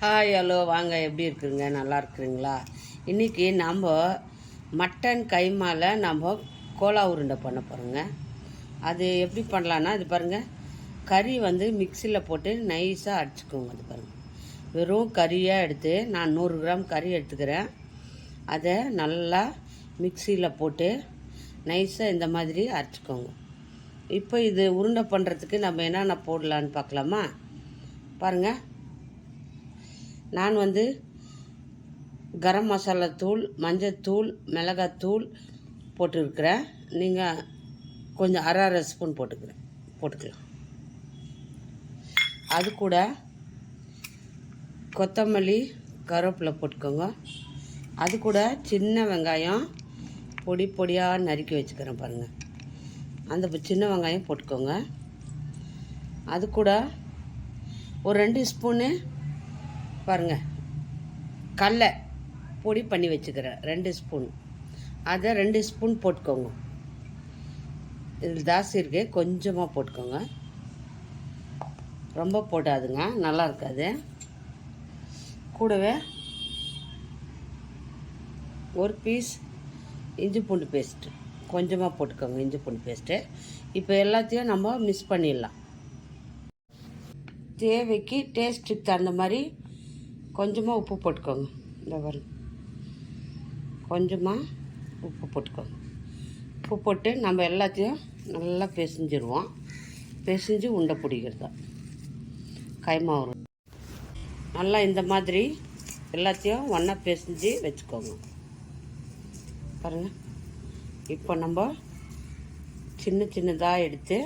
Hi hello வாங்க, எப்படி இருக்குங்க? நல்லா இருக்குறீங்களா? இன்றைக்கி நம்ம மட்டன் கைமால நம்ம கோலா உருண்டை பண்ண போகிறோங்க. அது எப்படி பண்ணலான்னா, இது பாருங்கள், கறி வந்து மிக்சியில் போட்டு நைஸாக அடிச்சுக்கோங்க. அது பாருங்கள், வெறும் கறியாக எடுத்து நான் 100 கிராம் கறி எடுத்துக்கிறேன். அதை நல்லா மிக்சியில் போட்டு நைஸாக இந்த மாதிரி அரைச்சிக்கோங்க. இப்போ இது உருண்டை பண்ணுறதுக்கு நம்ம என்னென்ன போடலான்னு பார்க்கலாமா? பாருங்கள், நான் வந்து கரம் மசாலா தூள், மஞ்சத்தூள், மிளகாத்தூள் போட்டுருக்கிறேன். நீங்கள் கொஞ்சம் அரை ஸ்பூன் போட்டுக்கலாம். அது கூட கொத்தமல்லி, கருவேப்பிலை போட்டுக்கோங்க. அது கூட சின்ன வெங்காயம் பொடியாக நறுக்கி வச்சுக்கிறேன் பாருங்கள். அந்த சின்ன வெங்காயம் போட்டுக்கோங்க. அது கூட ஒரு 2 ஸ்பூனு பாருங்கள், கடலை பொடி பண்ணி வச்சுக்கிறேன் 2 ஸ்பூன். அதை 2 ஸ்பூன் போட்டுக்கோங்க. இதில் ஜாஸ்தி இருக்கு, கொஞ்சமாக போட்டுக்கோங்க. ரொம்ப போட்டாதுங்க, நல்லா இருக்காது. கூடவே ஒரு பீஸ் இஞ்சி பூண்டு பேஸ்ட்டு கொஞ்சமாக போட்டுக்கோங்க, இஞ்சி பூண்டு பேஸ்ட்டு. இப்போ எல்லாத்தையும் நம்ம மிக்ஸ் பண்ணிடலாம். தேவைக்கு டேஸ்ட்டுக்கு தகுந்த மாதிரி கொஞ்சமாக உப்பு போட்டுக்கோங்க. இந்த பாருங்க, கொஞ்சமாக உப்பு போட்டுக்கோங்க. உப்பு போட்டு நம்ம எல்லாத்தையும் நல்லா பிசைஞ்சிடுவோம். பிசைஞ்சு உண்டை பிடிக்கிறது தான் கைமா உருண்டை. நல்லா இந்த மாதிரி எல்லாத்தையும் ஒன்றா பிசைஞ்சு வச்சுக்கோங்க. பாருங்கள், இப்போ நம்ம சின்னதாக எடுத்து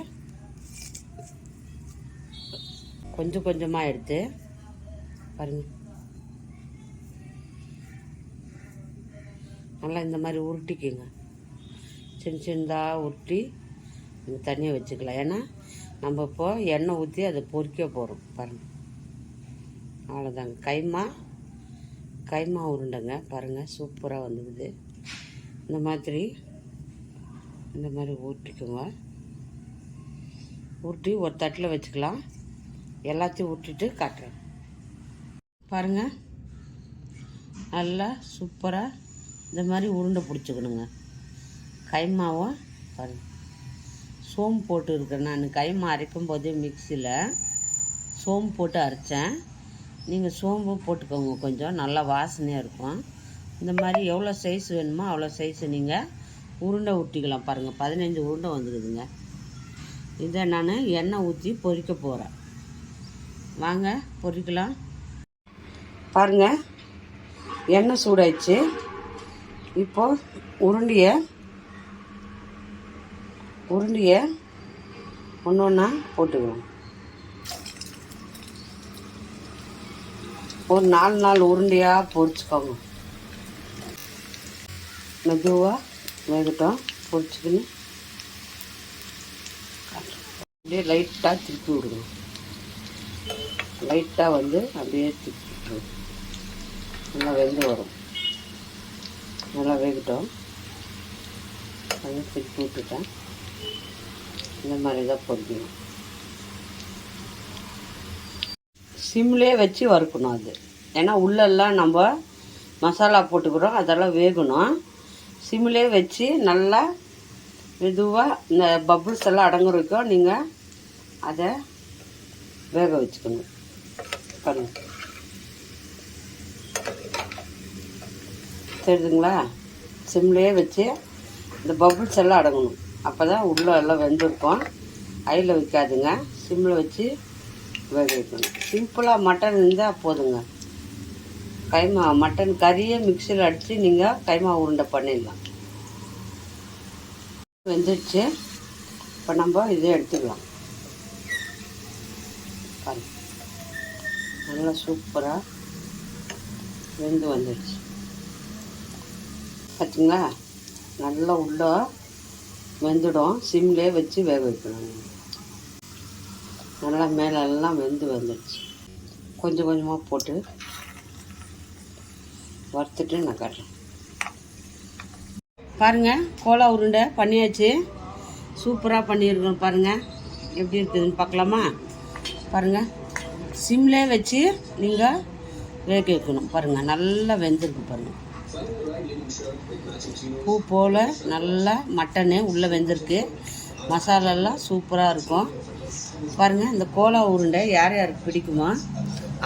கொஞ்சமாக எடுத்து பாருங்கள், நல்லா இந்த மாதிரி உருட்டிக்குங்க. சின்னதாக உருட்டி தண்ணியை வச்சுக்கலாம். ஏன்னா நம்ம இப்போது எண்ணெய் ஊற்றி அதை பொரிக்க போகிறோம். பாருங்கள், அவ்வளோதாங்க. கைமா உருண்டைங்க. பாருங்கள், சூப்பராக வந்துடுது. இந்த மாதிரி ஊற்றிக்கோங்க. உருட்டி ஒரு தட்டில் வச்சுக்கலாம். எல்லாத்தையும் ஊற்றிட்டு காட்டுறேன் பாருங்கள். நல்லா சூப்பராக இந்த மாதிரி உருண்டை பிடிச்சிக்கணுங்க. கைமாவை பாருங்கள், சோம்பு போட்டு இருக்கேன். நான் கைமா அரைக்கும் போதே மிக்சியில் சோம்பு போட்டு அரைச்சேன். நீங்கள் சோம்பு போட்டுக்கோங்க, கொஞ்சம் நல்லா வாசனையாக இருக்கும். இந்த மாதிரி எவ்வளோ சைஸ் வேணுமோ அவ்வளோ சைஸு நீங்கள் உருண்டை ஊற்றிக்கலாம். பாருங்கள், 15 உருண்டை வந்துடுதுங்க. இதை நான் எண்ணெய் ஊற்றி பொரிக்க போகிறேன். வாங்க பொரிக்கலாம். பாருங்கள், எண்ணெய் சூடாயிடுச்சு. இப்போது உருண்டையை ஒன்று ஒன்றா போட்டுக்கலாம். ஒரு 4 உருண்டையாக பொரிச்சுக்கோங்க. மெதுவாக வேகட்டும். பொரிச்சுக்கின்னு அப்படியே லைட்டாக திருப்பி விடுங்க. லைட்டாக வந்து அப்படியே திருப்பி விட்டுருங்க. நல்லா வெந்து வரும். நல்லா வேகட்டும். அதை திருப்பி விட்டுட்டேன். இந்த மாதிரி தான் பொரிக்கணும். சிம்லேயே வச்சு வறுக்கணும் அது. ஏன்னா உள்ளெல்லாம் நம்ம மசாலா போட்டுக்கிறோம், அதெல்லாம் வேகணும். சிம்லேயே வச்சு நல்லா மெதுவாக இந்த பபுள்ஸ் எல்லாம் அடங்குற வரைக்கும் நீங்கள் அதை வேக வச்சுக்கணும். பாருங்கள், தெரியுதுங்களா? சிம்லேயே வச்சு இந்த பபுள்ஸ் எல்லாம் அடங்கணும். அப்போ தான் உள்ளே எல்லாம் வெந்திருக்கும். ஐயில் வைக்காதுங்க, சிம்மில் வச்சு வேக வைக்கணும். சிம்பிளாக மட்டன் இருந்தால் போதுங்க. மட்டன் கறியை மிக்சியில் அடித்து நீங்கள் கைமா உருண்டை பண்ணிடலாம். வெந்துடுச்சு. இப்போ நம்ம இதை எடுத்துக்கலாம். பாருங்க, நல்லா சூப்பராக வெந்து வந்துடுச்சு. பார்த்தீங்களா? நல்லா உள்ள வெந்துடும். சிம்லேயே வச்சு வேக வைக்கணும். நல்லா மேலெல்லாம் வெந்து வந்துடுச்சு. கொஞ்சமாக போட்டு வறுத்துட்டு நான் காட்டுறேன். பாருங்கள், கோலா உருண்டை பண்ணியாச்சு. சூப்பராக பண்ணியிருக்கோம். பாருங்கள் எப்படி இருக்குதுன்னு பார்க்கலாமா? பாருங்கள், சிம்லே வச்சு நீங்கள் வேக வைக்கணும். பாருங்கள் நல்லா வெந்திருக்கு பாருங்கள். பூ போல் நல்லா மட்டனு உள்ளே வெந்திருக்கு. மசாலாலாம் சூப்பராக இருக்கும். பாருங்கள், இந்த கோலா உருண்டை யார் யாருக்கு பிடிக்குமோ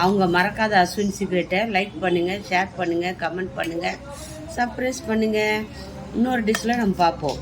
அவங்க மறக்காத அஸ்வின் சீக்ரெட்டை லைக் பண்ணுங்கள், ஷேர் பண்ணுங்கள், கமெண்ட் பண்ணுங்கள், சப்ஸ்கிரைப் பண்ணுங்கள். இன்னொரு டிஷ்ஷில் நம்ம பார்ப்போம்.